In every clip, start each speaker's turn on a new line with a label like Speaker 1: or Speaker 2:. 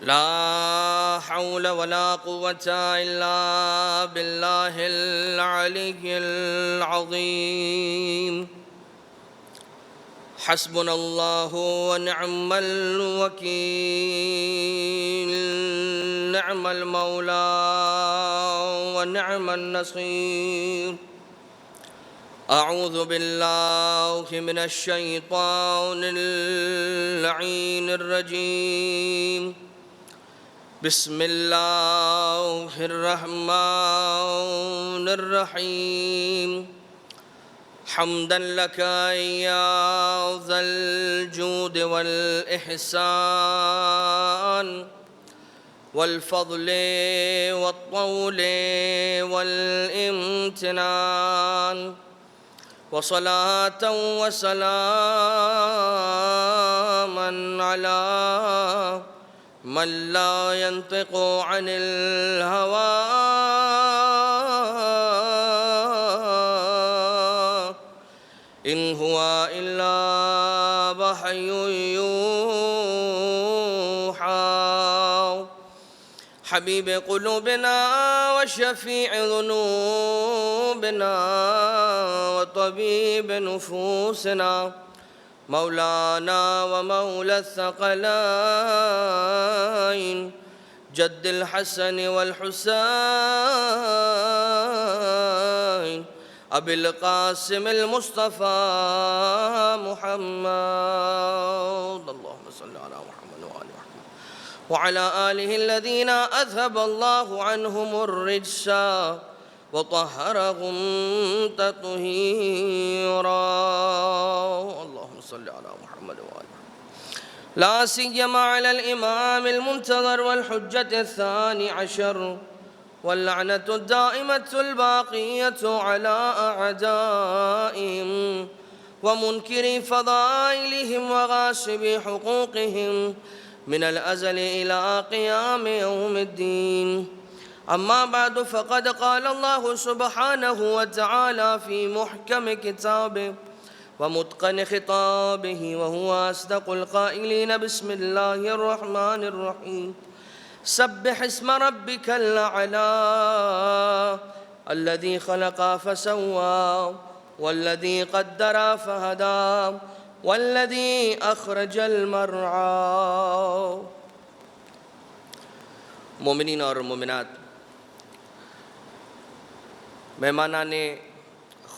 Speaker 1: لا حول ولا قوة إلا بالله العلي العظيم. حسبنا الله ونعم الوكيل، نعم المولى ونعم النصير. أعوذ بالله من الشيطان اللعين الرجيم. بسم الله الرحمن الرحيم. حمدا لك يا ذا الجود والإحسان والفضل والطول والامتنان، وصلاة وسلاما على من لا ينطق عن الهوى إن هو إلا وحي يوحى. حبيب قلوبنا وشفيع ذنوبنا وطبيب نفوسنا، مولانا ومولى الثقلين جد الحسن والحسين أبي القاسم المصطفى محمد. اللهم صل على محمد وآل محمد وعلى آله الذين أذهب الله عنهم الرجس وطهرهم تطهيرا. اللهم صل على محمد وآل محمد. لا سيما على الإمام المنتظر والحجة الثاني عشر، واللعنة الدائمة الباقية على أعدائهم ومنكري فضائلهم وغاصبي حقوقهم من الأزل إلى قيام يوم الدين. أما بعد، فقد قال الله سبحانه وتعالى في محكم كتابه ومتقن خطابه وهو أصدق القائلين: بسم الله الرحمن الرحيم. سبح اسم ربك الأعلى الذي خلق فسوى والذي قدر فهدى والذي أخرج المرعى. مومنین اور مومنات، مہمانان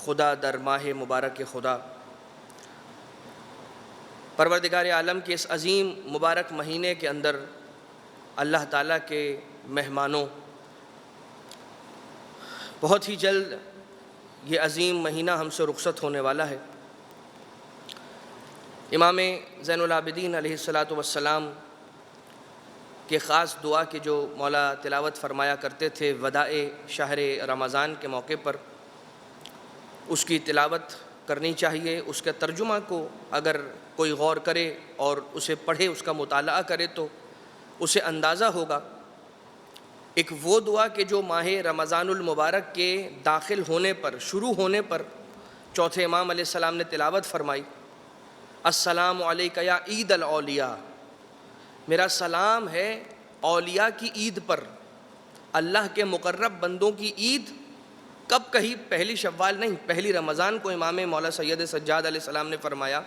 Speaker 1: خدا در ماہ مبارک خدا، پروردگار عالم کے اس عظیم مبارک مہینے کے اندر اللہ تعالیٰ کے مہمانوں، بہت ہی جلد یہ عظیم مہینہ ہم سے رخصت ہونے والا ہے۔ امام زین العابدین علیہ السلام کے خاص دعا کے جو مولا تلاوت فرمایا کرتے تھے وداع شہر رمضان کے موقع پر، اس کی تلاوت کرنی چاہیے۔ اس کے ترجمہ کو اگر کوئی غور کرے اور اسے پڑھے، اس کا مطالعہ کرے تو اسے اندازہ ہوگا ایک وہ دعا کہ جو ماہ رمضان المبارک کے داخل ہونے پر، شروع ہونے پر چوتھے امام علیہ السلام نے تلاوت فرمائی: السلام علیکہ یا عید الاولیاء، میرا سلام ہے اولیاء کی عید پر، اللہ کے مقرب بندوں کی عید۔ کب کہی؟ پہلی شوال نہیں، پہلی رمضان کو امام مولا سید سجاد علیہ السلام نے فرمایا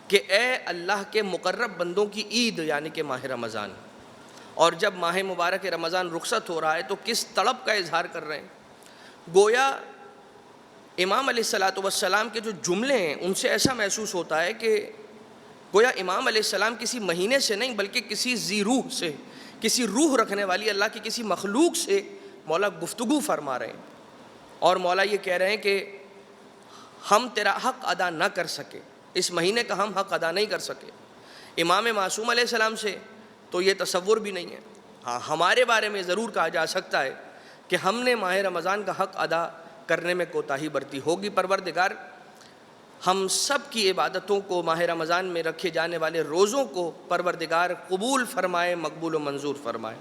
Speaker 1: کہ اے اللہ کے مقرب بندوں کی عید، یعنی کہ ماہ رمضان۔ اور جب ماہ مبارک رمضان رخصت ہو رہا ہے تو کس طلب کا اظہار کر رہے ہیں؟ گویا امام علیہ السلام کے جو جملے ہیں ان سے ایسا محسوس ہوتا ہے کہ گویا امام علیہ السلام کسی مہینے سے نہیں بلکہ کسی ذی روح سے، کسی روح رکھنے والی اللہ کی کسی مخلوق سے مولا گفتگو فرما رہے ہیں، اور مولا یہ کہہ رہے ہیں کہ ہم تیرا حق ادا نہ کر سکے، اس مہینے کا ہم حق ادا نہیں کر سکے۔ امام معصوم علیہ السلام سے تو یہ تصور بھی نہیں ہے۔ ہاں، ہمارے بارے میں ضرور کہا جا سکتا ہے کہ ہم نے ماہ رمضان کا حق ادا کرنے میں کوتاہی برتی ہوگی۔ پروردگار ہم سب کی عبادتوں کو، ماہ رمضان میں رکھے جانے والے روزوں کو پروردگار قبول فرمائے، مقبول و منظور فرمائے،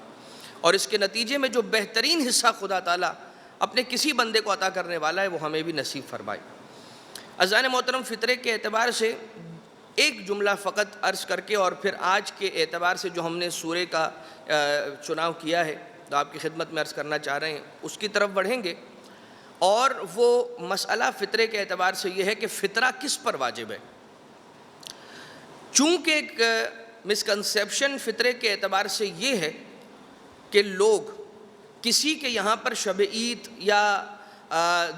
Speaker 1: اور اس کے نتیجے میں جو بہترین حصہ خدا تعالیٰ اپنے کسی بندے کو عطا کرنے والا ہے وہ ہمیں بھی نصیب فرمائے۔ عزیزان محترم، فطرے کے اعتبار سے ایک جملہ فقط عرض کر کے اور پھر آج کے اعتبار سے جو ہم نے سورے کا چناؤ کیا ہے تو آپ کی خدمت میں عرض کرنا چاہ رہے ہیں اس کی طرف بڑھیں گے، اور وہ مسئلہ فطرے کے اعتبار سے یہ ہے کہ فطرہ کس پر واجب ہے۔ چونکہ ایک مسکنسیپشن فطرے کے اعتبار سے یہ ہے کہ لوگ کسی کے یہاں پر شب عید یا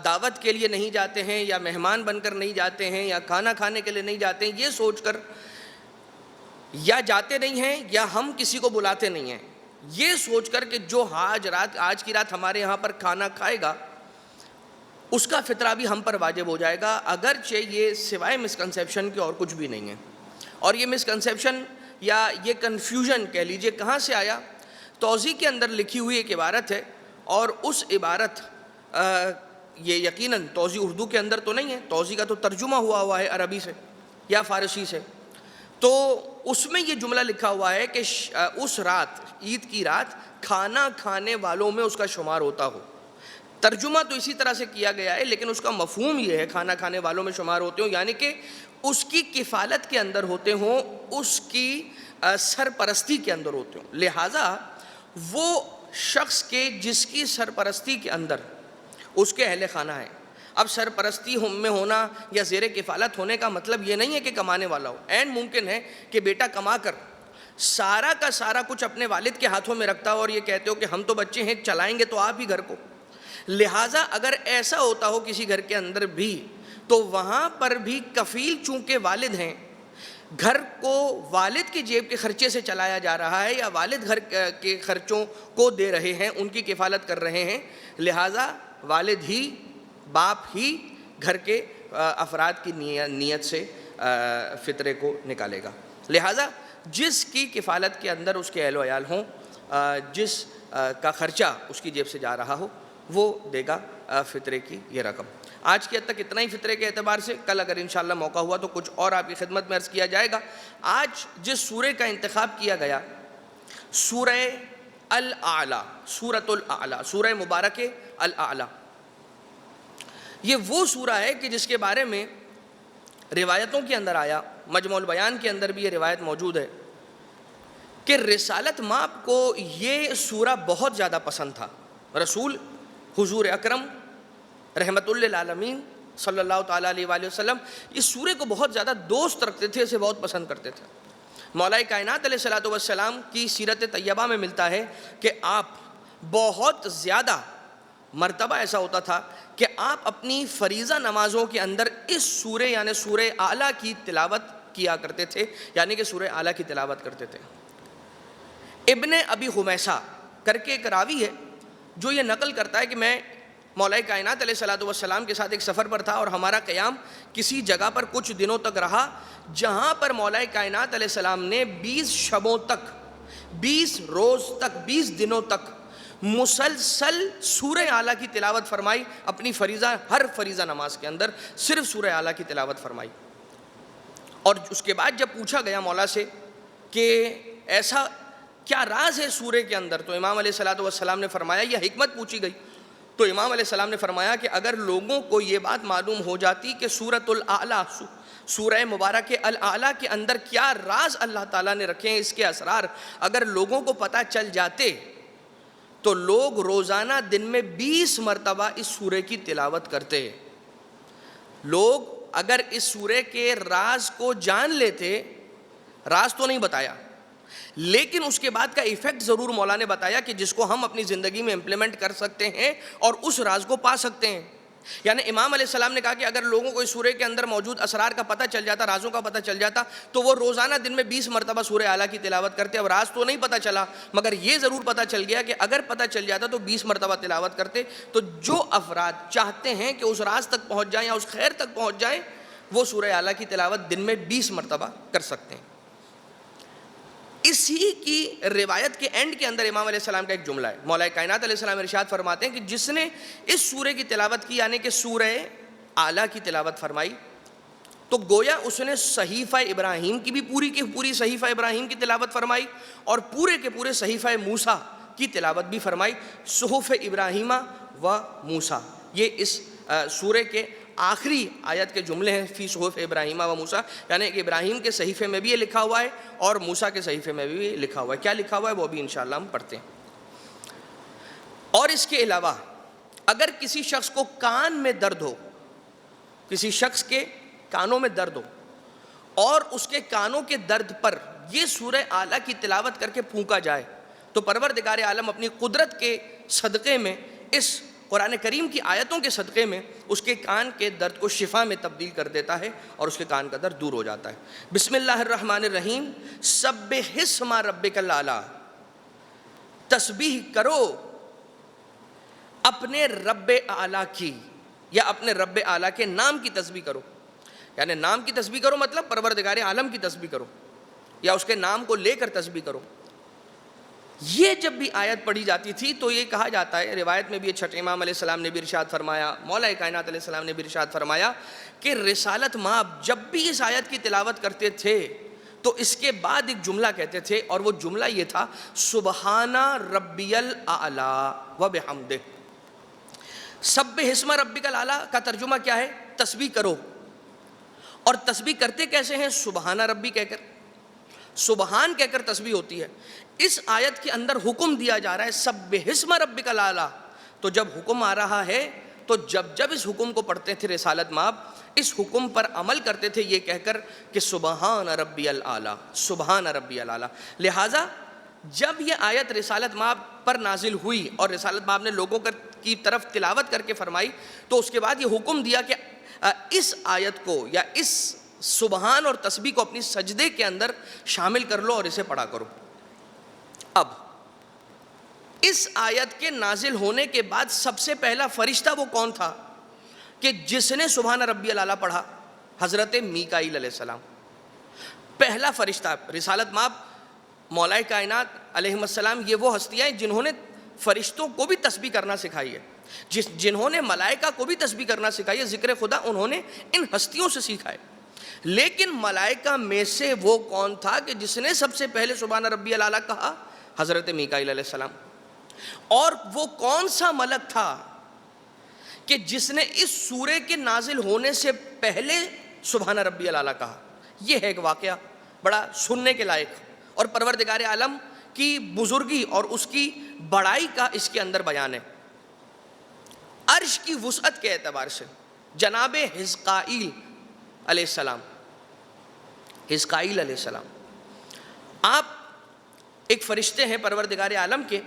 Speaker 1: دعوت کے لیے نہیں جاتے ہیں، یا مہمان بن کر نہیں جاتے ہیں، یا کھانا کھانے کے لیے نہیں جاتے ہیں، یہ سوچ کر یا جاتے نہیں ہیں یا ہم کسی کو بلاتے نہیں ہیں، یہ سوچ کر کہ جو آج کی رات ہمارے یہاں پر کھانا کھائے گا اس کا فطرہ بھی ہم پر واجب ہو جائے گا، اگرچہ یہ سوائے مسکنسیپشن کے اور کچھ بھی نہیں ہے۔ اور یہ مسکنسیپشن یا یہ کنفیوژن کہہ لیجئے کہاں سے آیا؟ توضیح کے اندر لکھی ہوئی ایک عبارت ہے، اور اس عبارت یہ یقیناً توضیح اردو کے اندر تو نہیں ہے، توضیح کا تو ترجمہ ہوا ہے عربی سے یا فارسی سے، تو اس میں یہ جملہ لکھا ہوا ہے کہ اس رات، عید کی رات، کھانا کھانے والوں میں اس کا شمار ہوتا ہو۔ ترجمہ تو اسی طرح سے کیا گیا ہے، لیکن اس کا مفہوم یہ ہے کھانا کھانے والوں میں شمار ہوتے ہوں، یعنی کہ اس کی کفالت کے اندر ہوتے ہوں، اس کی سرپرستی کے اندر ہوتے ہوں۔ لہٰذا وہ شخص کے جس کی سرپرستی کے اندر اس کے اہل خانہ ہیں۔ اب سرپرستی میں ہونا یا زیر کفالت ہونے کا مطلب یہ نہیں ہے کہ کمانے والا ہو۔ عین ممکن ہے کہ بیٹا کما کر سارا کا سارا کچھ اپنے والد کے ہاتھوں میں رکھتا ہو اور یہ کہتے ہو کہ ہم تو بچے ہیں، چلائیں گے تو آپ ہی گھر کو۔ لہٰذا اگر ایسا ہوتا ہو کسی گھر کے اندر بھی، تو وہاں پر بھی کفیل چونکہ والد ہیں، گھر کو والد کی جیب کے خرچے سے چلایا جا رہا ہے، یا والد گھر کے خرچوں کو دے رہے ہیں، ان کی کفالت کر رہے ہیں، لہٰذا والد ہی، باپ ہی گھر کے افراد کی نیت سے فطرے کو نکالے گا۔ لہٰذا جس کی کفالت کے اندر اس کے اہل و عیال ہوں، جس کا خرچہ اس کی جیب سے جا رہا ہو، وہ دے گا فطرے کی یہ رقم۔ آج کی حد تک اتنا ہی فطرے کے اعتبار سے، کل اگر انشاءاللہ موقع ہوا تو کچھ اور آپ کی خدمت میں عرض کیا جائے گا۔ آج جس سورہ کا انتخاب کیا گیا، سورہ الاعلیٰ، سورۃ الاعلیٰ، سورہ مبارک الاعلیٰ، یہ وہ سورہ ہے کہ جس کے بارے میں روایتوں کے اندر آیا، مجموع البیان کے اندر بھی یہ روایت موجود ہے کہ رسالت مآب کو یہ سورہ بہت زیادہ پسند تھا۔ رسول حضور اکرم رحمت للعالمین صلی اللہ تعالیٰ علیہ وآلہ وسلم اس سورے کو بہت زیادہ دوست رکھتے تھے، اسے بہت پسند کرتے تھے۔ مولا کائنات علیہ الصلوۃ والسلام کی سیرت طیبہ میں ملتا ہے کہ آپ بہت زیادہ مرتبہ ایسا ہوتا تھا کہ آپ اپنی فریضہ نمازوں کے اندر اس سورہ یعنی سورہ اعلیٰ کی تلاوت کیا کرتے تھے، یعنی کہ سورہ اعلیٰ کی تلاوت کرتے تھے۔ ابن ابی خمیسہ کر کے ایک راوی ہے جو یہ نقل کرتا ہے کہ میں مولا کائنات علیہ الصلوۃ والسلام کے ساتھ ایک سفر پر تھا، اور ہمارا قیام کسی جگہ پر کچھ دنوں تک رہا جہاں پر مولا کائنات علیہ السلام نے 20 شبوں تک، 20 روز تک، 20 دنوں تک مسلسل سورہ اعلیٰ کی تلاوت فرمائی۔ اپنی فریضہ، ہر فریضہ نماز کے اندر صرف سورہ اعلیٰ کی تلاوت فرمائی۔ اور اس کے بعد جب پوچھا گیا مولا سے کہ ایسا کیا راز ہے سورہ کے اندر، تو امام علیہ الصلوۃ والسلام نے فرمایا، یہ حکمت پوچھی گئی تو امام علیہ السلام نے فرمایا کہ اگر لوگوں کو یہ بات معلوم ہو جاتی کہ سورۃ الاعلیٰ، سورہ مبارک الاعلیٰ کے اندر کیا راز اللہ تعالیٰ نے رکھے ہیں، اس کے اسرار اگر لوگوں کو پتہ چل جاتے تو لوگ روزانہ دن میں 20 مرتبہ اس سورہ کی تلاوت کرتے۔ لوگ اگر اس سورہ کے راز کو جان لیتے، راز تو نہیں بتایا لیکن اس کے بعد کا ایفیکٹ ضرور مولا نے بتایا کہ جس کو ہم اپنی زندگی میں امپلیمنٹ کر سکتے ہیں اور اس راز کو پا سکتے ہیں۔ یعنی امام علیہ السلام نے کہا کہ اگر لوگوں کو اس سورہ کے اندر موجود اسرار کا پتہ چل جاتا، رازوں کا پتہ چل جاتا، تو وہ روزانہ دن میں 20 مرتبہ سورہ اعلیٰ کی تلاوت کرتے۔ اب راز تو نہیں پتہ چلا مگر یہ ضرور پتہ چل گیا کہ اگر پتہ چل جاتا تو 20 مرتبہ تلاوت کرتے۔ تو جو افراد چاہتے ہیں کہ اس راز تک پہنچ جائیں یا اس خیر تک پہنچ جائیں، وہ سورہ اعلیٰ کی تلاوت دن میں 20 مرتبہ کر سکتے ہیں۔ اسی کی روایت کے اینڈ کے اندر امام علیہ السلام کا ایک جملہ ہے، مولا کائنات علیہ السلام ارشاد فرماتے ہیں کہ جس نے اس سورہ کی تلاوت کی، یعنی کہ سورہ اعلیٰ کی تلاوت فرمائی، تو گویا اس نے صحیفہ ابراہیم کی بھی پوری صحیفہ ابراہیم کی تلاوت فرمائی، اور پورے کے پورے صحیفہ موسیٰ کی تلاوت بھی فرمائی۔ صحف ابراہیم و موسیٰ، یہ اس سورہ کے آخری آیت کے جملے ہیں فی صحف ابراہیم و موسیٰ، یعنی کہ ابراہیم کے صحیفے میں بھی یہ لکھا ہوا ہے اور موسیٰ کے صحیفے میں بھی لکھا ہوا ہے۔ کیا لکھا ہوا ہے وہ بھی انشاءاللہ ہم پڑھتے ہیں۔ اور اس کے علاوہ اگر کسی شخص کو کان میں درد ہو، کسی شخص کے کانوں میں درد ہو اور اس کے کانوں کے درد پر یہ سورہ اعلیٰ کی تلاوت کر کے پھونکا جائے تو پروردگار عالم اپنی قدرت کے صدقے میں، اس قرآن کریم کی آیتوں کے صدقے میں، اس کے کان کے درد کو شفا میں تبدیل کر دیتا ہے اور اس کے کان کا درد دور ہو جاتا ہے۔ بسم اللہ الرحمن الرحیم، سبح اسم ربک الاعلیٰ، تسبیح کرو اپنے رب اعلیٰ کی، یا اپنے رب اعلیٰ کے نام کی تسبیح کرو، یعنی نام کی تسبیح کرو مطلب پروردگار عالم کی تسبیح کرو، یا اس کے نام کو لے کر تسبیح کرو۔ یہ جب بھی آیت پڑھی جاتی تھی تو یہ کہا جاتا ہے، روایت میں بھی یہ چھٹے امام علیہ السلام نے بھی ارشاد فرمایا، مولا کائنات علیہ السلام نے بھی ارشاد فرمایا کہ رسالت مآب جب بھی اس آیت کی تلاوت کرتے تھے تو اس کے بعد ایک جملہ کہتے تھے، اور وہ جملہ یہ تھا، سبحان ربی الاعلیٰ وبحمدہ۔ سبح اسم ربک الاعلیٰ کا ترجمہ کیا ہے؟ تسبیح کرو، اور تسبیح کرتے کیسے ہیں؟ سبحان ربی کہہ کر، سبحان کہہ کر تسبیح ہوتی ہے۔ اس آیت کے اندر حکم دیا جا رہا ہے سبح اسم ربک الاعلیٰ، تو جب حکم آ رہا ہے تو جب اس حکم کو پڑھتے تھے رسالت مآب، اس حکم پر عمل کرتے تھے یہ کہہ کر کہ سبحان ربی الاعلیٰ، سبحان ربی الاعلیٰ۔ لہٰذا جب یہ آیت رسالت مآب پر نازل ہوئی اور رسالت مآب نے لوگوں کی طرف تلاوت کر کے فرمائی، تو اس کے بعد یہ حکم دیا کہ اس آیت کو یا اس سبحان اور تسبیح کو اپنی سجدے کے اندر شامل کر لو اور اسے پڑھا کرو۔ اب اس آیت کے نازل ہونے کے بعد سب سے پہلا فرشتہ وہ کون تھا کہ جس نے سبحان ربی الاعلیٰ پڑھا؟ حضرت میکائیل علیہ السلام، پہلا فرشتہ۔ رسالت مآب مولا کائنات علیہ السلام یہ وہ ہستیاں ہیں جنہوں نے فرشتوں کو بھی تسبیح کرنا سکھائی ہے، جنہوں نے ملائکہ کو بھی تسبیح کرنا سکھائی ہے، ذکر خدا انہوں نے ان ہستیوں سے سیکھا ہے۔ لیکن ملائکہ میں سے وہ کون تھا کہ جس نے سب سے پہلے سبحان ربی الاعلیٰ کہا؟ حضرت میکائیل علیہ السلام۔ اور وہ کون سا ملک تھا کہ جس نے اس سورے کے نازل ہونے سے پہلے سبحان ربی الاعلیٰ کہا؟ یہ ہے ایک واقعہ بڑا سننے کے لائق، اور پروردگار عالم کی بزرگی اور اس کی بڑائی کا اس کے اندر بیان ہے۔ عرش کی وسعت کے اعتبار سے جناب حزقائیل علیہ السلام، حزقائیل علیہ السلام، آپ ایک فرشتے ہیں پروردگار عالم کے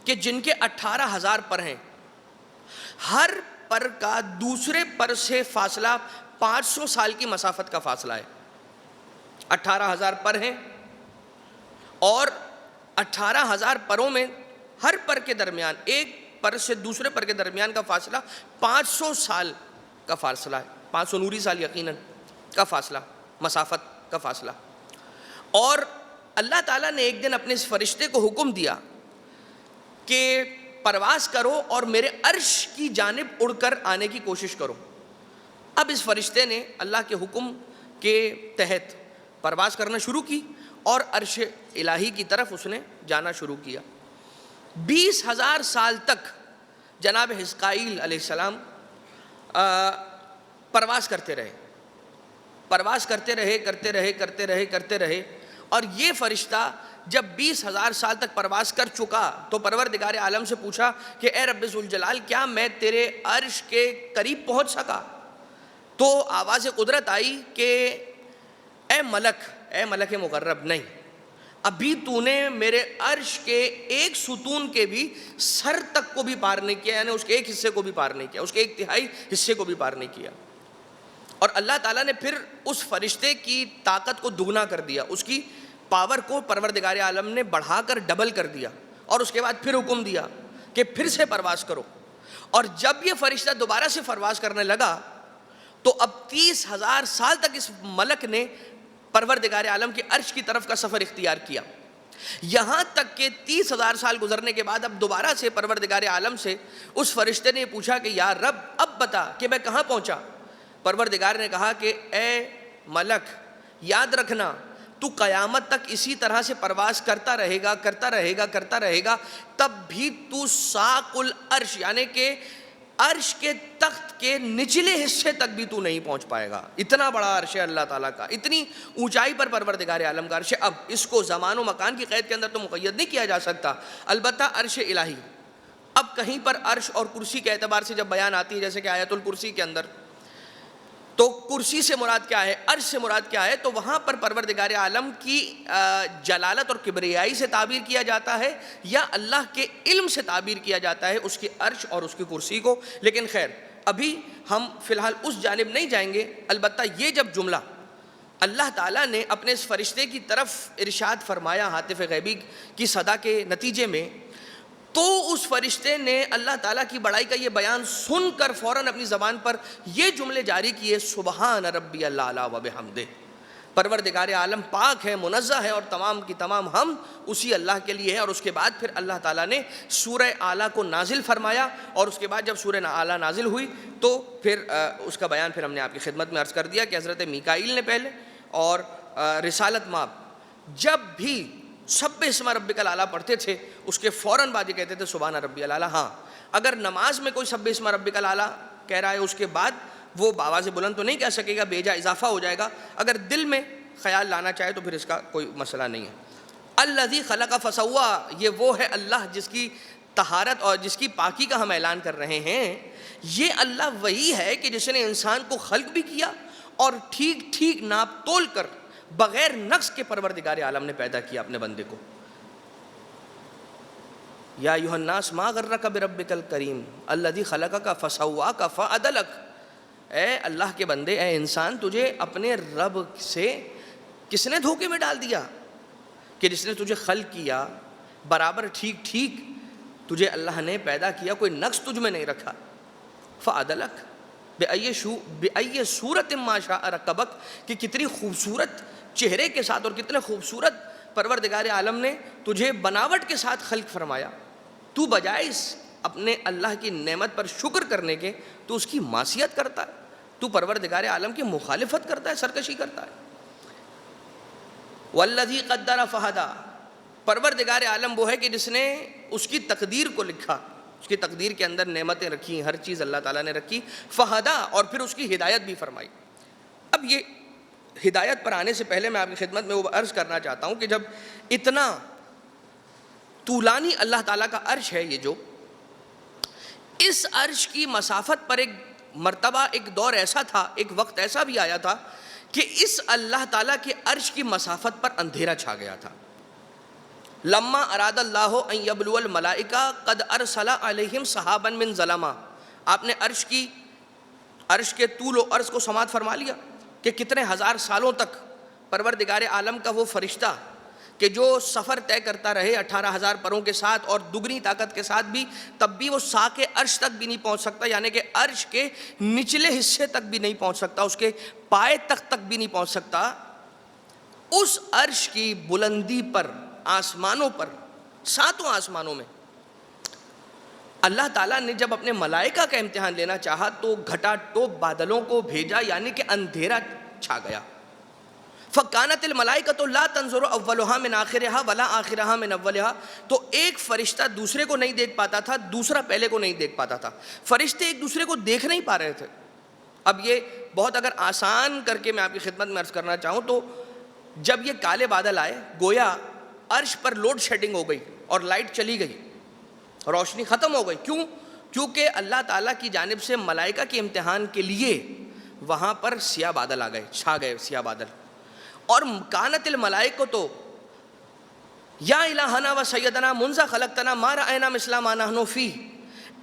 Speaker 1: کہ جن کے 18,000 پر ہیں، ہر پر کا دوسرے پر سے فاصلہ 500 سال کی مسافت کا فاصلہ ہے۔ 18,000 پر ہیں اور 18,000 پروں میں ہر پر کے درمیان، ایک پر سے دوسرے پر کے درمیان کا فاصلہ 500 سال کا فاصلہ ہے، 500 نوری سال یقیناً کا فاصلہ، مسافت کا فاصلہ۔ اور اللہ تعالیٰ نے ایک دن اپنے اس فرشتے کو حکم دیا کہ پرواز کرو اور میرے عرش کی جانب اڑ کر آنے کی کوشش کرو۔ اب اس فرشتے نے اللہ کے حکم کے تحت پرواز کرنا شروع کی اور عرش الہی کی طرف اس نے جانا شروع کیا۔ 20,000 سال تک جناب حزقائیل علیہ السلام پرواز کرتے رہے، پرواز کرتے رہے، اور یہ فرشتہ جب 20,000 سال تک پرواز کر چکا تو پروردگار عالم سے پوچھا کہ اے رب ذوالجلال، کیا میں تیرے عرش کے قریب پہنچ سکا؟ تو آواز قدرت آئی کہ اے ملک مقرب، نہیں، ابھی تو نے میرے عرش کے ایک ستون کے بھی سر تک کو بھی پار نہیں کیا، یعنی اس کے ایک حصے کو بھی پار نہیں کیا، اس کے 1/3 حصے کو بھی پار نہیں کیا۔ اور اللہ تعالیٰ نے پھر اس فرشتے کی طاقت کو دگنا کر دیا، اس کی پاور کو پروردگار عالم نے بڑھا کر ڈبل کر دیا، اور اس کے بعد پھر حکم دیا کہ پھر سے پرواز کرو۔ اور جب یہ فرشتہ دوبارہ سے پرواز کرنے لگا تو اب 30,000 سال تک اس ملک نے پروردگار عالم کے عرش کی طرف کا سفر اختیار کیا، یہاں تک کہ 30,000 سال گزرنے کے بعد اب دوبارہ سے پروردگار عالم سے اس فرشتے نے پوچھا کہ یا رب اب بتا کہ میں کہاں پہنچا؟ پروردگار نے کہا کہ اے ملک، یاد رکھنا تو قیامت تک اسی طرح سے پرواز کرتا رہے گا، تب بھی تو ساق العرش، یعنی کہ عرش کے تخت کے نچلے حصے تک بھی تو نہیں پہنچ پائے گا. اتنا بڑا عرش ہے اللہ تعالیٰ کا, اتنی اونچائی پر پروردگار عالم کا عرش ہے. اب اس کو زمان و مکان کی قید کے اندر تو مقید نہیں کیا جا سکتا, البتہ عرش الہی. اب کہیں پر عرش اور کرسی کے اعتبار سے جب بیان آتی ہے, جیسے کہ آیت الکرسی کے اندر, تو کرسی سے مراد کیا ہے, عرش سے مراد کیا ہے, تو وہاں پر پروردگار عالم کی جلالت اور کبریائی سے تعبیر کیا جاتا ہے, یا اللہ کے علم سے تعبیر کیا جاتا ہے اس کی عرش اور اس کی کرسی کو. لیکن خیر, ابھی ہم فی الحال اس جانب نہیں جائیں گے. البتہ یہ جب جملہ اللہ تعالیٰ نے اپنے اس فرشتے کی طرف ارشاد فرمایا ہاتف غیبی کی صدا کے نتیجے میں, تو اس فرشتے نے اللہ تعالیٰ کی بڑائی کا یہ بیان سن کر فوراً اپنی زبان پر یہ جملے جاری کیے, سبحان ربی الاعلیٰ و بحمدہ, پروردگار عالم پاک ہے, منزہ ہے, اور تمام کی تمام ہم اسی اللہ کے لیے ہے. اور اس کے بعد پھر اللہ تعالیٰ نے سورہ اعلیٰ کو نازل فرمایا, اور اس کے بعد جب سورہ اعلیٰ نازل ہوئی تو پھر اس کا بیان پھر ہم نے آپ کی خدمت میں عرض کر دیا کہ حضرت میکائیل نے پہلے, اور رسالت مآب جب بھی سبح اسم ربک الاعلیٰ پڑھتے تھے اس کے فوراً بعد یہ کہتے تھے سبحان ربی الاعلیٰ. ہاں, اگر نماز میں کوئی سبح اسم ربک الاعلیٰ کہہ رہا ہے اس کے بعد وہ بآواز بلند تو نہیں کہہ سکے گا, بیجا اضافہ ہو جائے گا. اگر دل میں خیال لانا چاہے تو پھر اس کا کوئی مسئلہ نہیں ہے. الذی خلق فسوا, یہ وہ ہے اللہ جس کی طہارت اور جس کی پاکی کا ہم اعلان کر رہے ہیں. یہ اللہ وہی ہے کہ جس نے انسان کو خلق بھی کیا اور ٹھیک ٹھیک ناپ تول کر بغیر نقص کے پروردگار عالم نے پیدا کیا اپنے بندے کو. یا ایھا الناس ما غرک بربک الکریم الذی خلقک فسواک فعدلک, اے اللہ کے بندے, اے انسان, تجھے اپنے رب سے کس نے دھوکے میں ڈال دیا کہ جس نے تجھے خلق کیا برابر ٹھیک ٹھیک تجھے اللہ نے پیدا کیا, کوئی نقص تجھ میں نہیں رکھا. فعدلک بأی صورت ما شاء رکبک, کہ کتنی خوبصورت چہرے کے ساتھ اور کتنے خوبصورت پروردگار عالم نے تجھے بناوٹ کے ساتھ خلق فرمایا. تو بجائے اس اپنے اللہ کی نعمت پر شکر کرنے کے تو اس کی معصیت کرتا ہے, تو پروردگار عالم کی مخالفت کرتا ہے, سرکشی کرتا ہے. والذی قدر فہدی, پروردگار عالم وہ ہے کہ جس نے اس کی تقدیر کو لکھا, اس کی تقدیر کے اندر نعمتیں رکھی, ہر چیز اللہ تعالیٰ نے رکھی. فہدا, اور پھر اس کی ہدایت بھی فرمائی. اب یہ ہدایت پر آنے سے پہلے میں آپ کی خدمت میں وہ عرض کرنا چاہتا ہوں کہ جب اتنا طولانی اللہ تعالیٰ کا عرش ہے, یہ جو اس عرش کی مسافت پر ایک مرتبہ ایک دور ایسا تھا, ایک وقت ایسا بھی آیا تھا کہ اس اللہ تعالیٰ کے عرش کی مسافت پر اندھیرا چھا گیا تھا. لما اراد اللہ ان یبلو الملائکہ قد ارسل علیہم سحابا من ظلما, آپ نے عرش کے طول و عرض کو سماعت فرما لیا کہ کتنے ہزار سالوں تک پروردگار عالم کا وہ فرشتہ کہ جو سفر طے کرتا رہے 18,000 پروں کے ساتھ اور دگنی طاقت کے ساتھ بھی, تب بھی وہ ساق عرش تک بھی نہیں پہنچ سکتا, یعنی کہ عرش کے نچلے حصے تک بھی نہیں پہنچ سکتا, اس کے پائے تک بھی نہیں پہنچ سکتا. اس عرش کی بلندی پر, آسمانوں پر, 7 آسمانوں میں اللہ تعالیٰ نے جب اپنے ملائکہ کا امتحان لینا چاہا تو گھٹا ٹوپ بادلوں کو بھیجا, یعنی کہ اندھیرا چھا گیا. فَكَانَتِ الْمَلَائِكَةُ لَا تَنْظُرُ أَوَّلُهَا مِنْ آخِرِهَا وَلَا آخِرَهَا مِنْ أَوَّلِهَا, تو ایک فرشتہ دوسرے کو نہیں دیکھ پاتا تھا, دوسرا پہلے کو نہیں دیکھ پاتا تھا. فرشتے ایک دوسرے کو دیکھ نہیں پا رہے تھے. اب یہ بہت اگر آسان کر کے میں آپ کی خدمت میں عرض کرنا چاہوں تو جب یہ کالے بادل آئے, گویا عرش پر لوڈ شیڈنگ ہو گئی اور لائٹ چلی گئی, روشنی ختم ہو گئی. کیوں؟ کیونکہ اللہ تعالیٰ کی جانب سے ملائکہ کے امتحان کے لیے وہاں پر سیاہ بادل آ گئے, چھا گئے سیاہ بادل. اور کانت الملائکۃ یا الہنا و سیدنا منذ خلقتنا ما رأینا مثل ما نحن فیہ,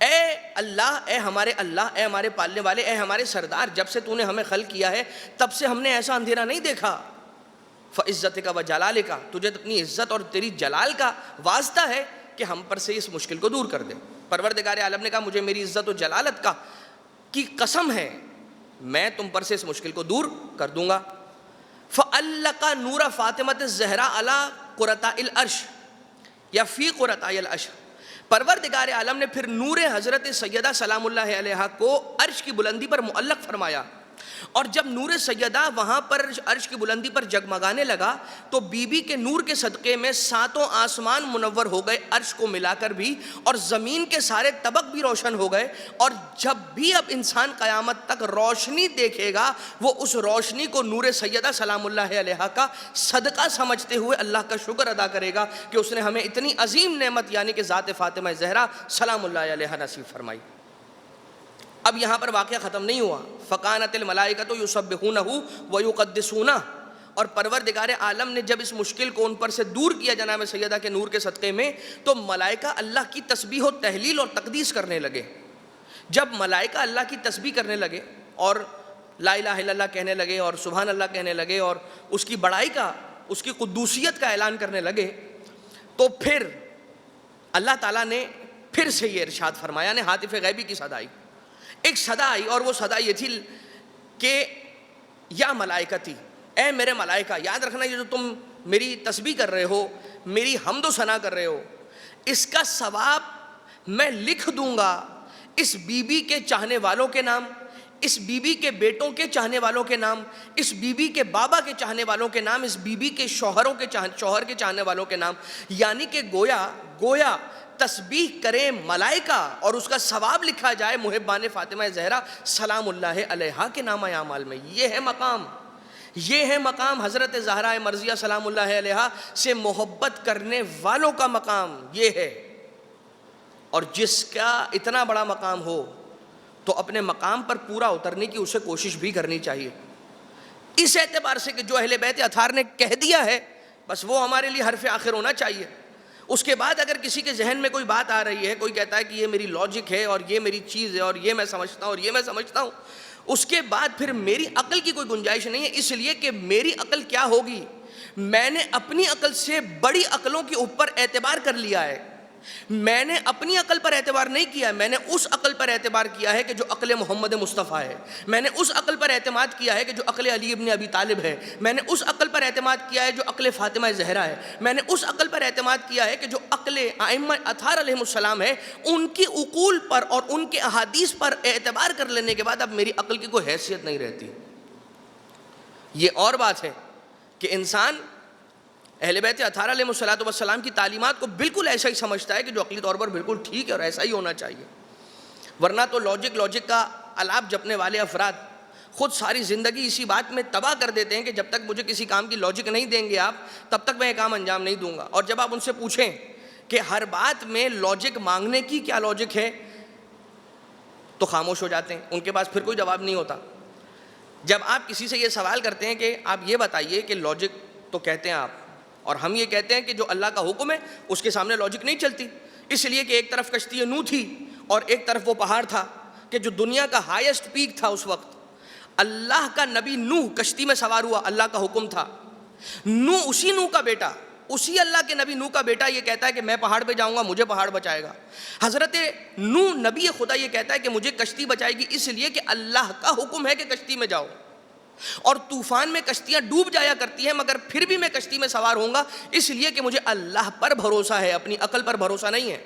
Speaker 1: اے اللہ, اے ہمارے اللہ, اے ہمارے پالنے والے, اے ہمارے سردار, جب سے تو نے ہمیں خلق کیا ہے تب سے ہم نے ایسا اندھیرا نہیں دیکھا. فعزتک و جلالک, تجھے اپنی عزت اور تیری جلال کا واسطہ ہے کہ ہم پر سے اس مشکل کو دور کر دے. پروردگار عالم نے کہا مجھے میری عزت و جلالت کی قسم ہے, میں تم پر سے اس مشکل کو دور کر دوں گا. فَأَلَّقَ نُورَ فاطمۃ الزہراء عَلَىٰ قُرَّتَاءِ الْعَرْشِ یا فی قُرَّتَاءِ الْعَرْشِ, پروردگار عالم نے پھر نور حضرت سیدہ سلام اللہ علیہا کو عرش کی بلندی پر معلق فرمایا. اور جب نور سیدہ وہاں پر عرش کی بلندی پر جگمگانے لگا تو بی بی کے نور کے صدقے میں ساتوں آسمان منور ہو گئے عرش کو ملا کر بھی، اور زمین کے سارے طبق بھی روشن ہو گئے. اور جب بھی اب انسان قیامت تک روشنی دیکھے گا وہ اس روشنی کو نور سیدہ سلام اللہ علیہا کا صدقہ سمجھتے ہوئے اللہ کا شکر ادا کرے گا کہ اس نے ہمیں اتنی عظیم نعمت یعنی کہ ذات فاطمہ زہرا سلام اللہ علیہا نصیب فرمائی. اب یہاں پر واقعہ ختم نہیں ہوا. فَقَانَتِ الْمَلَائِكَةُ يُسَبِّحُونَهُ وَيُقَدِّسُونَهُ، اور پروردگار عالم نے جب اس مشکل کو ان پر سے دور کیا جناب سیدہ کے نور کے صدقے میں، تو ملائکہ اللہ کی تسبیح و تحلیل اور تقدیس کرنے لگے. جب ملائکہ اللہ کی تسبیح کرنے لگے اور لا الہ الا اللہ کہنے لگے اور سبحان اللہ کہنے لگے اور اس کی بڑائی کا، اس کی قدوسیت کا اعلان کرنے لگے، تو پھر اللہ تعالیٰ نے پھر سے یہ ارشاد فرمایا، نے ہاتف غیبی کی صدا آئی. ایک صدا آئی اور وہ صدا یہ تھی کہ یا ملائکتی، اے میرے ملائکہ، یاد رکھنا یہ جو تم میری تسبیح کر رہے ہو، میری حمد و ثنا کر رہے ہو، اس کا ثواب میں لکھ دوں گا اس بی بی کے چاہنے والوں کے نام، اس بی بی کے بیٹوں کے چاہنے والوں کے نام، اس بی بی کے بابا کے چاہنے والوں کے نام، اس بی بی کے شوہر کے چاہنے والوں کے نام. یعنی کہ گویا تسبیح کریں ملائکہ اور اس کا ثواب لکھا جائے محبان فاطمہ زہرا سلام اللہ علیہا کے نامہ اعمال میں. یہ ہے مقام حضرت زہرا مرضیہ سلام اللہ علیہا سے محبت کرنے والوں کا مقام یہ ہے. اور جس کا اتنا بڑا مقام ہو تو اپنے مقام پر پورا اترنے کی اسے کوشش بھی کرنی چاہیے، اس اعتبار سے کہ جو اہل بیت اطہار نے کہہ دیا ہے بس وہ ہمارے لیے حرف آخر ہونا چاہیے. اس کے بعد اگر کسی کے ذہن میں کوئی بات آ رہی ہے، کوئی کہتا ہے کہ یہ میری لاجک ہے اور یہ میری چیز ہے اور یہ میں سمجھتا ہوں اور یہ میں سمجھتا ہوں، اس کے بعد پھر میری عقل کی کوئی گنجائش نہیں ہے. اس لیے کہ میری عقل کیا ہوگی، میں نے اپنی عقل سے بڑی عقلوں کے اوپر اعتبار کر لیا ہے. میں نے اپنی عقل پر اعتبار نہیں کیا ہے، میں نے اس عقل پر اعتبار کیا ہے کہ جو عقل محمد مصطفیٰ ہے. میں نے اس عقل پر اعتماد کیا ہے کہ جو عقل علی ابن ابی طالب ہے. میں نے اس عقل پر اعتماد کیا ہے جو عقل فاطمہ زہرا ہے. میں نے اس عقل پر اعتماد کیا ہے کہ جو عقل ائمہ اطہار علیہم السلام ہے. ان کی عقول پر اور ان کے احادیث پر اعتبار کر لینے کے بعد اب میری عقل کی کوئی حیثیت نہیں رہتی. یہ اور بات ہے کہ انسان اہل بیت اطہار علیہ السلام کی تعلیمات کو بالکل ایسا ہی سمجھتا ہے کہ جو عقلی طور پر بالکل ٹھیک ہے اور ایسا ہی ہونا چاہیے. ورنہ تو لاجک کا الاپ جپنے والے افراد خود ساری زندگی اسی بات میں تباہ کر دیتے ہیں کہ جب تک مجھے کسی کام کی لاجک نہیں دیں گے آپ تب تک میں یہ کام انجام نہیں دوں گا. اور جب آپ ان سے پوچھیں کہ ہر بات میں لاجک مانگنے کی کیا لاجک ہے تو خاموش ہو جاتے ہیں، ان کے پاس پھر کوئی جواب نہیں ہوتا. جب آپ کسی سے یہ سوال کرتے ہیں کہ آپ یہ بتائیے کہ لاجک تو کہتے ہیں آپ اور ہم یہ کہتے ہیں کہ جو اللہ کا حکم ہے اس کے سامنے لاجک نہیں چلتی، اس لیے کہ ایک طرف کشتی نوح تھی اور ایک طرف وہ پہاڑ تھا کہ جو دنیا کا ہائیسٹ پیک تھا اس وقت. اللہ کا نبی نوح کشتی میں سوار ہوا، اللہ کا حکم تھا. اسی نوح کا بیٹا، اسی اللہ کے نبی نوح کا بیٹا یہ کہتا ہے کہ میں پہاڑ پہ جاؤں گا، مجھے پہاڑ بچائے گا. حضرت نوح نبی خدا یہ کہتا ہے کہ مجھے کشتی بچائے گی اس لیے کہ اللہ کا حکم ہے کہ کشتی میں جاؤ. اور طوفان میں کشتیاں ڈوب جایا کرتی ہیں مگر پھر بھی میں کشتی میں سوار ہوں گا اس لیے کہ مجھے اللہ پر بھروسہ ہے، اپنی عقل پر بھروسہ نہیں ہے.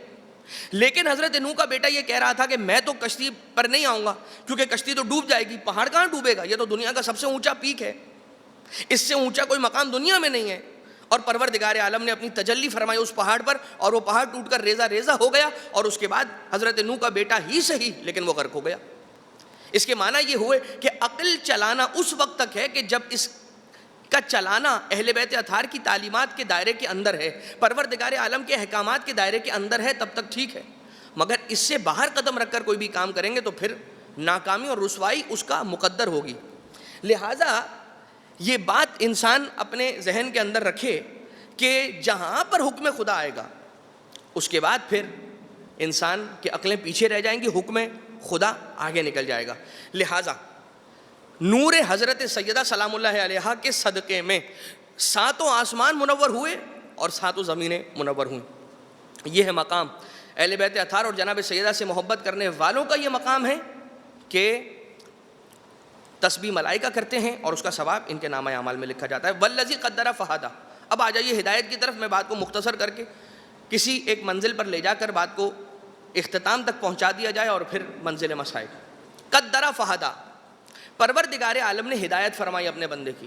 Speaker 1: لیکن حضرت نوح کا بیٹا یہ کہہ رہا تھا کہ میں تو کشتی پر نہیں آؤں گا کیونکہ کشتی تو ڈوب جائے گی. پہاڑ کہاں ڈوبے گا، یہ تو دنیا کا سب سے اونچا پیک ہے، اس سے اونچا کوئی مقام دنیا میں نہیں ہے. اور پروردگار عالم نے اپنی تجلی فرمائی اس پہاڑ پر اور وہ پہاڑ ٹوٹ کر ریزہ ریزہ ہو گیا اور اس کے بعد حضرت نوح کا بیٹا ہی صحیح لیکن وہ غرق ہو گیا. اس کے معنی یہ ہوئے کہ عقل چلانا اس وقت تک ہے کہ جب اس کا چلانا اہل بیت اطہار کی تعلیمات کے دائرے کے اندر ہے، پروردگار عالم کے احکامات کے دائرے کے اندر ہے، تب تک ٹھیک ہے. مگر اس سے باہر قدم رکھ کر کوئی بھی کام کریں گے تو پھر ناکامی اور رسوائی اس کا مقدر ہوگی. لہٰذا یہ بات انسان اپنے ذہن کے اندر رکھے کہ جہاں پر حکم خدا آئے گا اس کے بعد پھر انسان کی عقلیں پیچھے رہ جائیں گی، حکم خدا آگے نکل جائے گا. لہٰذا نور حضرت سیدہ سلام اللہ علیہا کے صدقے میں ساتوں آسمان منور ہوئے اور ساتوں زمینیں منور ہوئیں. یہ ہے مقام اہل بیت اطہار اور جناب سیدہ سے محبت کرنے والوں کا. یہ مقام ہے کہ تسبیح ملائکہ کرتے ہیں اور اس کا ثواب ان کے نامہ اعمال میں لکھا جاتا ہے. والذی قدر فہدی. اب آ جائیے ہدایت کی طرف. میں بات کو مختصر کر کے کسی ایک منزل پر لے جا کر بات کو اختتام تک پہنچا دیا جائے اور پھر منزل مسائل. قدر فہدی. پروردگار عالم نے ہدایت فرمائی اپنے بندے کی.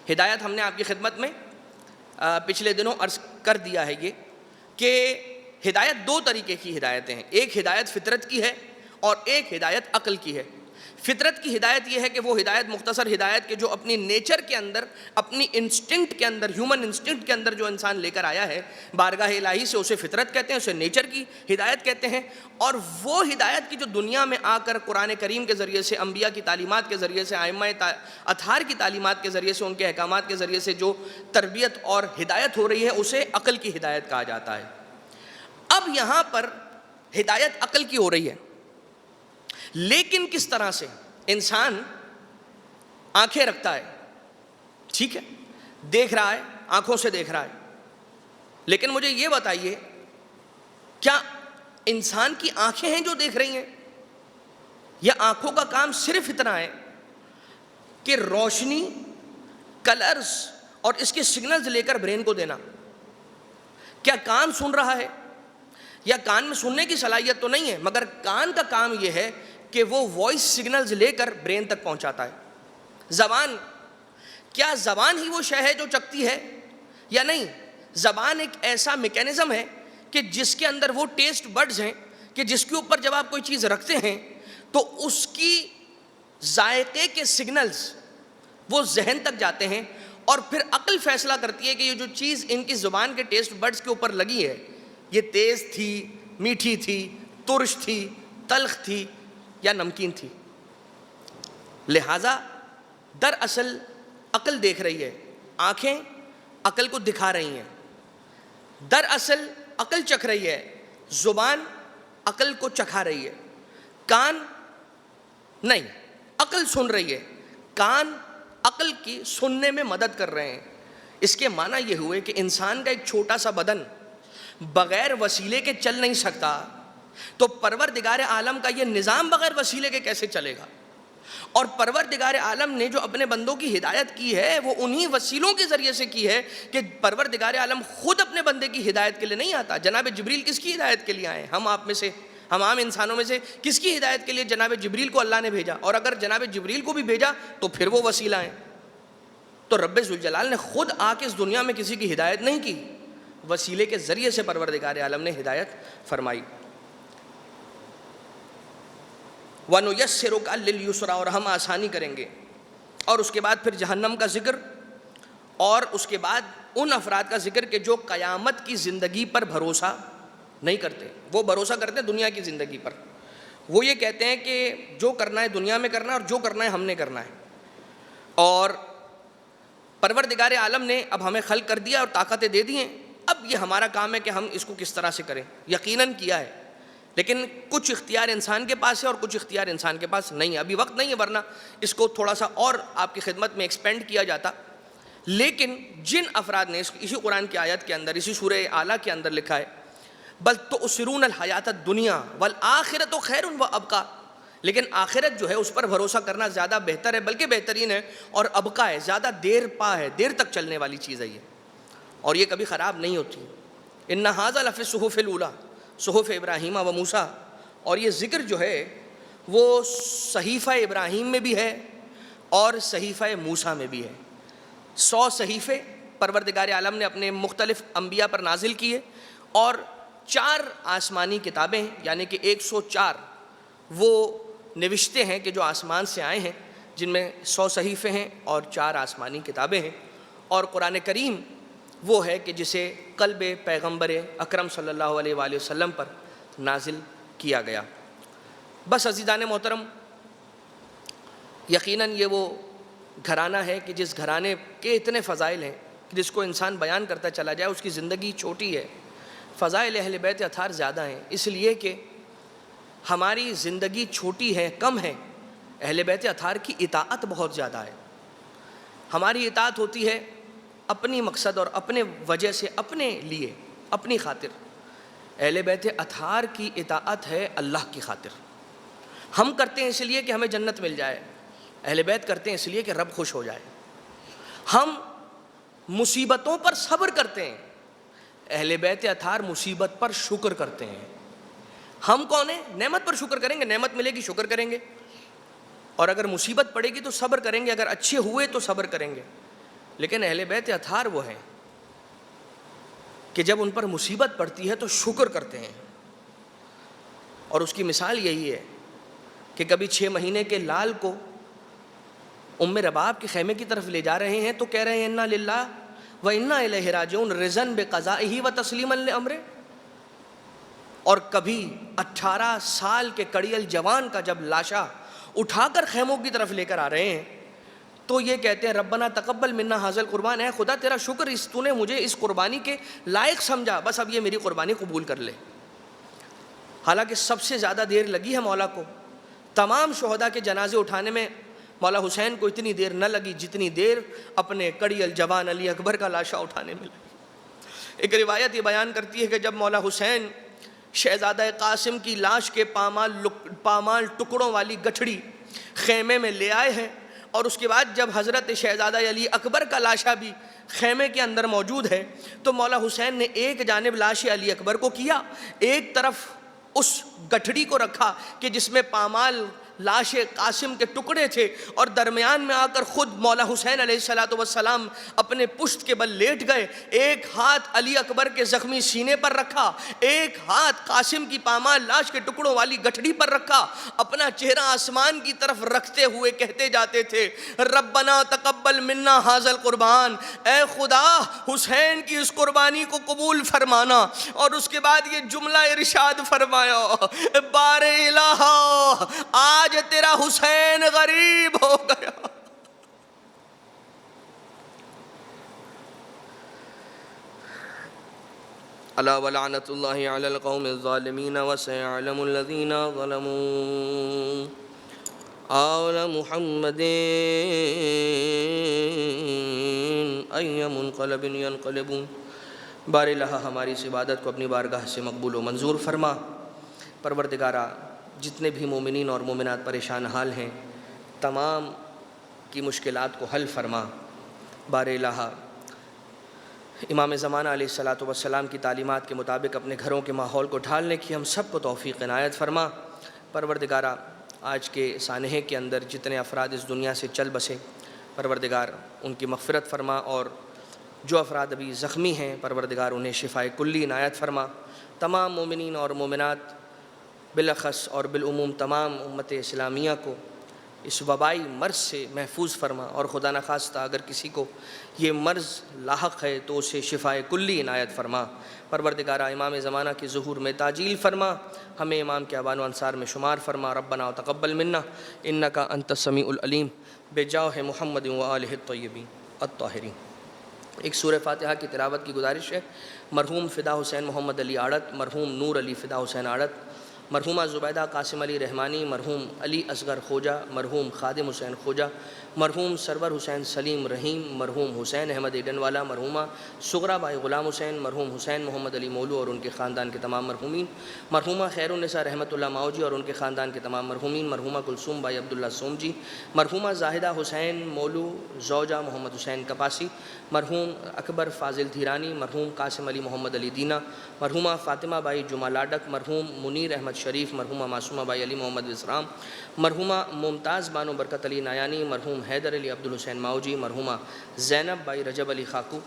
Speaker 1: ہدایت ہم نے آپ کی خدمت میں پچھلے دنوں عرض کر دیا ہے یہ کہ ہدایت دو طریقے کی ہدایتیں ہیں. ایک ہدایت فطرت کی ہے اور ایک ہدایت عقل کی ہے. فطرت کی ہدایت یہ ہے کہ وہ ہدایت مختصر ہدایت کہ جو اپنی نیچر کے اندر، اپنی انسٹنکٹ کے اندر، ہیومن انسٹنکٹ کے اندر جو انسان لے کر آیا ہے بارگاہ الہی سے، اسے فطرت کہتے ہیں، اسے نیچر کی ہدایت کہتے ہیں. اور وہ ہدایت کی جو دنیا میں آ کر قرآن کریم کے ذریعے سے، انبیاء کی تعلیمات کے ذریعے سے، ائمہ اطہار کی تعلیمات کے ذریعے سے، ان کے احکامات کے ذریعے سے جو تربیت اور ہدایت ہو رہی ہے، اسے عقل کی ہدایت کہا جاتا ہے. اب یہاں پر ہدایت عقل کی ہو رہی ہے، لیکن کس طرح سے؟ انسان آنکھیں رکھتا ہے، ٹھیک ہے، دیکھ رہا ہے، آنکھوں سے دیکھ رہا ہے، لیکن مجھے یہ بتائیے کیا انسان کی آنکھیں ہیں جو دیکھ رہی ہیں، یا آنکھوں کا کام صرف اتنا ہے کہ روشنی، کلرز اور اس کے سگنلز لے کر برین کو دینا؟ کیا کان سن رہا ہے؟ یا کان میں سننے کی صلاحیت تو نہیں ہے، مگر کان کا کام یہ ہے کہ وہ وائس سگنلز لے کر برین تک پہنچاتا ہے. زبان، کیا زبان ہی وہ شے ہے جو چکھتی ہے یا نہیں؟ زبان ایک ایسا میکینزم ہے کہ جس کے اندر وہ ٹیسٹ بڈز ہیں کہ جس کے اوپر جب آپ کوئی چیز رکھتے ہیں تو اس کی ذائقے کے سگنلز وہ ذہن تک جاتے ہیں، اور پھر عقل فیصلہ کرتی ہے کہ یہ جو چیز ان کی زبان کے ٹیسٹ بڈز کے اوپر لگی ہے، یہ تیز تھی، میٹھی تھی، ترش تھی، تلخ تھی یا نمکین تھی. لہٰذا دراصل عقل دیکھ رہی ہے، آنکھیں عقل کو دکھا رہی ہیں. دراصل عقل چکھ رہی ہے، زبان عقل کو چکھا رہی ہے. کان نہیں، عقل سن رہی ہے، کان عقل کی سننے میں مدد کر رہے ہیں. اس کے معنی یہ ہوئے کہ انسان کا ایک چھوٹا سا بدن بغیر وسیلے کے چل نہیں سکتا، تو پروردگار عالم کا یہ نظام بغیر وسیلے کے کیسے چلے گا؟ اور پروردگار عالم نے جو اپنے بندوں کی ہدایت کی ہے وہ انہی وسیلوں کے ذریعے سے کی ہے کہ پروردگار عالم خود اپنے بندے کی ہدایت کے لیے نہیں آتا. جناب جبریل کس کی ہدایت کے لیے آئے؟ ہم آپ میں سے، ہم عام انسانوں میں سے کس کی ہدایت کے لیے جناب جبریل کو اللہ نے بھیجا؟ اور اگر جناب جبریل کو بھی بھیجا تو پھر وہ وسیلہ ہیں. تو رب ذوالجلال نے خود آ کے اس دنیا میں کسی کی ہدایت نہیں کی، وسیلے کے ذریعے سے پروردگار عالم نے ہدایت فرمائی. وَنُيَسِّرُكَ لِلْيُسْرَىٰ، اور ہم آسانی کریں گے. اور اس کے بعد پھر جہنم کا ذکر، اور اس کے بعد ان افراد کا ذکر کہ جو قیامت کی زندگی پر بھروسہ نہیں کرتے. وہ بھروسہ کرتے ہیں دنیا کی زندگی پر. وہ یہ کہتے ہیں کہ جو کرنا ہے دنیا میں کرنا ہے، اور جو کرنا ہے ہم نے کرنا ہے. اور پروردگار عالم نے اب ہمیں خلق کر دیا اور طاقتیں دے دی ہیں، اب یہ ہمارا کام ہے کہ ہم اس کو کس طرح سے کریں. یقیناً کیا ہے، لیکن کچھ اختیار انسان کے پاس ہے اور کچھ اختیار انسان کے پاس نہیں ہے. ابھی وقت نہیں ہے، ورنہ اس کو تھوڑا سا اور آپ کی خدمت میں ایکسپینڈ کیا جاتا. لیکن جن افراد نے اسی قرآن کی آیت کے اندر، اسی سورہ اعلیٰ کے اندر لکھا ہے بل تؤثرون الحیات الدنیا والآخرۃ خیر وابقیٰ، لیکن آخرت جو ہے اس پر بھروسہ کرنا زیادہ بہتر ہے، بلکہ بہترین ہے، اور ابقا ہے، زیادہ دیر پا ہے، دیر تک چلنے والی چیز ہے یہ، اور یہ کبھی خراب نہیں ہوتی. ان ھذا لفی الصحف الاولیٰ، صحف ابراہیم و موسیٰ. اور یہ ذکر جو ہے وہ صحیفہ ابراہیم میں بھی ہے اور صحیفہ موسیٰ میں بھی ہے. 100 صحیفے پروردگار عالم نے اپنے مختلف انبیاء پر نازل کیے، اور 4 آسمانی کتابیں، یعنی کہ 104 وہ نوشتے ہیں کہ جو آسمان سے آئے ہیں، جن میں 100 صحیفے ہیں اور 4 آسمانی کتابیں ہیں. اور قرآن کریم وہ ہے کہ جسے قلب پیغمبر اکرم صلی اللہ علیہ وآلہ وسلم پر نازل کیا گیا. بس عزیزان محترم، یقیناً یہ وہ گھرانہ ہے کہ جس گھرانے کے اتنے فضائل ہیں کہ جس کو انسان بیان کرتا چلا جائے اس کی زندگی چھوٹی ہے. فضائل اہل بیت اطہار زیادہ ہیں، اس لیے کہ ہماری زندگی چھوٹی ہے، کم ہے. اہل بیت اطہار کی اطاعت بہت زیادہ ہے. ہماری اطاعت ہوتی ہے اپنی مقصد اور اپنے وجہ سے، اپنے لیے، اپنی خاطر. اہل بیت اطہار کی اطاعت ہے اللہ کی خاطر. ہم کرتے ہیں اس لیے کہ ہمیں جنت مل جائے، اہل بیت کرتے ہیں اس لیے کہ رب خوش ہو جائے. ہم مصیبتوں پر صبر کرتے ہیں، اہل بیت اطہار مصیبت پر شکر کرتے ہیں. ہم کون ہیں؟ نعمت پر شکر کریں گے، نعمت ملے گی شکر کریں گے. اور اگر مصیبت پڑے گی تو صبر کریں گے، اگر اچھے ہوئے تو صبر کریں گے۔ لیکن اہل بیت اطہار وہ ہیں کہ جب ان پر مصیبت پڑتی ہے تو شکر کرتے ہیں، اور اس کی مثال یہی ہے کہ کبھی 6 مہینے کے لال کو ام رباب کے خیمے کی طرف لے جا رہے ہیں تو کہہ رہے ہیں انا للہ و انا الیہ راجعون رضا بقضائہ و تسلیما لامرہ، اور کبھی 18 سال کے کڑیل جوان کا جب لاشا اٹھا کر خیموں کی طرف لے کر آ رہے ہیں تو یہ کہتے ہیں ربنا تقبل منا ھذا القربان، اے خدا تیرا شکر تو نے مجھے اس قربانی کے لائق سمجھا، بس اب یہ میری قربانی قبول کر لے۔ حالانکہ سب سے زیادہ دیر لگی ہے مولا کو، تمام شہداء کے جنازے اٹھانے میں مولا حسین کو اتنی دیر نہ لگی جتنی دیر اپنے کڑی الجوان علی اکبر کا لاشا اٹھانے میں لگی۔ ایک روایت یہ بیان کرتی ہے کہ جب مولا حسین شہزادہ قاسم کی لاش کے پامال ٹکڑوں والی گٹھڑی خیمے میں لے آئے ہیں، اور اس کے بعد جب حضرت شہزادہ علی اکبر کا لاشا بھی خیمے کے اندر موجود ہے تو مولا حسین نے ایک جانب لاش علی اکبر کو کیا، ایک طرف اس گٹھڑی کو رکھا کہ جس میں پامال لاش قاسم کے ٹکڑے تھے، اور درمیان میں آ کر خود مولا حسین علیہ السلام اپنے پشت کے بل لیٹ گئے، ایک ہاتھ علی اکبر کے زخمی سینے پر رکھا، ایک ہاتھ قاسم کی پامال لاش کے ٹکڑوں والی گٹھڑی پر رکھا، اپنا چہرہ آسمان کی طرف رکھتے ہوئے کہتے جاتے تھے ربنا تقبل منا ھذا القربان، اے خدا حسین کی اس قربانی کو قبول فرمانا۔ اور اس کے بعد یہ جملہ ارشاد فرمایا بار الہ آج تیرا حسین غریب ہو گیا۔ الا ولعنۃ اللہ علی القوم الظالمین وسيعلم الذین ظلموا آل محمد ای منقلب ینقلبون۔ بار الہ ہماری اس عبادت کو اپنی بارگاہ سے مقبول و منظور فرما۔ پروردگارہ جتنے بھی مومنین اور مومنات پریشان حال ہیں تمام کی مشکلات کو حل فرما۔ بار الہ امام زمانہ علیہ السلام کی تعلیمات کے مطابق اپنے گھروں کے ماحول کو ڈھالنے کی ہم سب کو توفیق عنایت فرما۔ پروردگارہ آج کے سانحے کے اندر جتنے افراد اس دنیا سے چل بسے پروردگار ان کی مغفرت فرما، اور جو افراد ابھی زخمی ہیں پروردگار انہیں شفاء کلی عنایت فرما۔ تمام مومنین اور مومنات بالاخص اور بالعموم تمام امت اسلامیہ کو اس وبائی مرض سے محفوظ فرما، اور خدا نخواستہ اگر کسی کو یہ مرض لاحق ہے تو اسے شفاء کلی عنایت فرما۔ پروردگارہ امام زمانہ کے ظہور میں تعجیل فرما، ہمیں امام کے اعوان و انصار میں شمار فرما۔ ربنا تقبل منا انک انت السمیع العلیم بجاہ محمد و آلہ الطیبین الطاہرین۔ ایک سورہ فاتحہ کی تلاوت کی گزارش ہے۔ مرحوم فدا حسین محمد علی آڑت، مرحوم نور علی فدا حسین آڑت، مرحومہ زبیدہ قاسم علی رحمانی، مرحوم علی اصغر خوجہ، مرحوم خادم حسین خوجہ، مرحوم سرور حسین سلیم رحیم، مرحوم حسین احمد ایڈن والا، مرحومہ صغرا بائی غلام حسین، مرحوم حسین محمد علی مولو اور ان کے خاندان کے تمام مرحومین، مرحومہ خیر النساء رحمۃ اللہ ماؤجی اور ان کے خاندان کے تمام مرحومین، مرحومہ کلثوم بائی عبداللہ سومجی، مرحومہ زاہدہ حسین مولو زوجہ محمد حسین کپاسی، مرحوم اکبر فاضل دھیرانی، مرحوم قاسم علی محمد علی دینا، مرحومہ فاطمہ بائی جمعہ لاڈک، مرحوم منیر احمد شریف، مرحومہ معصومہ بائی علی محمد وسرام، مرحومہ ممتاز بانو برکت علی نایانی، مرحوم حیدر علی عبدالحسین ماؤجی، مرحومہ زینب بائی رجب علی خاکو،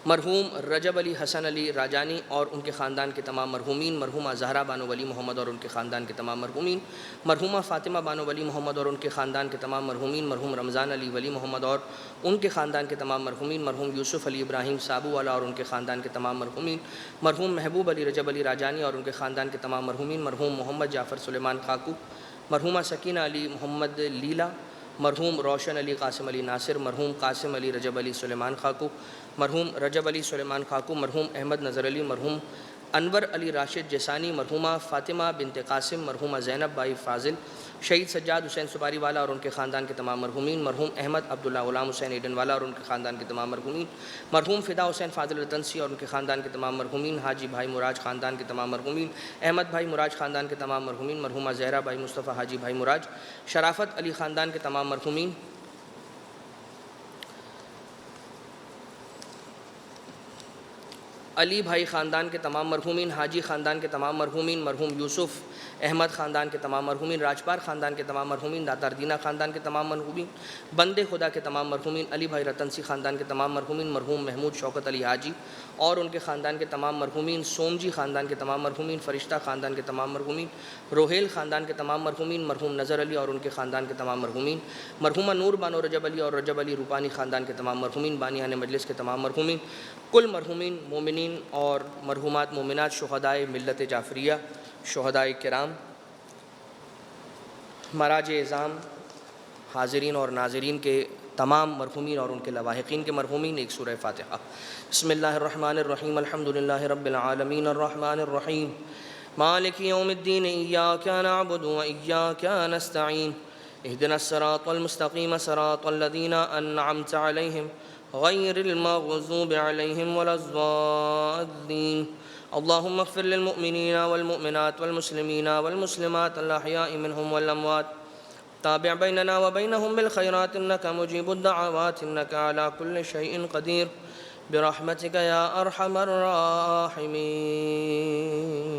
Speaker 1: مرحوم رجب علی حسن علی راجانی اور ان کے خاندان کے تمام مرحومین، مرحومہ زہرا بانو ولی محمد اور ان کے خاندان کے تمام مرحومین، مرحومہ فاطمہ بانو ولی محمد اور ان کے خاندان کے تمام مرحومین، مرحوم رمضان علی ولی محمد اور ان کے خاندان کے تمام مرحومین، مرحوم یوسف علی ابراہیم سابو والا اور ان کے خاندان کے تمام مرحومین، مرحوم محبوب علی رجب علی راجانی اور ان کے خاندان کے تمام مرحومین، مرحوم محمد جعفر سلیمان خاکو، مرحومہ سکینہ علی محمد لیلا، مرحوم روشن علی قاسم علی ناصر، مرحوم قاسم علی رجب علی سلیمان خاکو، مرحوم رجب علی سلیمان خاکو، مرحوم احمد نظر علی، مرحوم انور علی راشد جسانی، مرحومہ فاطمہ بنت قاسم، مرحومہ زینب بائی فاضل، شہید سجاد حسین سپاری والا اور ان کے خاندان کے تمام مرحومین، مرحوم احمد عبداللہ غلام حسین ایڈن والا اور ان کے خاندان کے تمام مرحومین، مرحوم فدا حسین فاضل رتنسی اور ان کے خاندان کے تمام مرحومین، حاجی بھائی مراج خاندان کے تمام مرحومین، احمد بھائی مراج خاندان کے تمام مرحومین، مرحومہ زہرا بھائی مصطفیٰ حاجی بھائی مراج، شرافت علی خاندان کے تمام مرحومین، علی بھائی خاندان کے تمام مرحومین، حاجی خاندان کے تمام مرحومین، مرحوم یوسف احمد خاندان کے تمام مرحومین، راجپار خاندان کے تمام مرحومین، داتار دینا خاندان کے تمام مرحومین، بندے خدا کے تمام مرحومین، علی بھائی رتنسی خاندان کے تمام مرحومین، مرحوم محمود شوکت علی حاجی اور ان کے خاندان کے تمام مرحومین، سومجی خاندان کے تمام مرحومین، فرشتہ خاندان کے تمام مرحومین، روہیل خاندان کے تمام مرحومین، مرحوم نظر علی اور ان کے خاندان کے تمام مرحومین، مرحومہ نور بانو رجب علی اور رجب علی روپانی خاندان کے تمام مرحومین، بانیان مجلس کے تمام مرحومین، کل مرحومین مومنین اور مرحومات مومنات، شہدائے ملت جعفریہ، شہدائے کرام، مراج اعظام، حاضرین اور ناظرین کے تمام مرحومین اور ان کے لواحقین کے مرحومین، ایک سورہ فاتحہ۔ بسم اللہ الرحمن الرحیم، الحمدللہ رب العالمین، الرحمن الرحیم، مالک یوم الدین، ایاک نعبد و ایاک نستعین، اہدنا الصراط المستقیم صراط الذین انعمت علیہم غیر المغضوب علیہم ولا الضالین، اللہم اغفر للمؤمنین والمؤمنات والمسلمین والمسلمات الاحیاء منہم والاموات، تابع بیننا وبینہم بالخیرات انک مجیب الدعوات انک علی کل شیء قدیر برحمتک یا ارحم الراحمین۔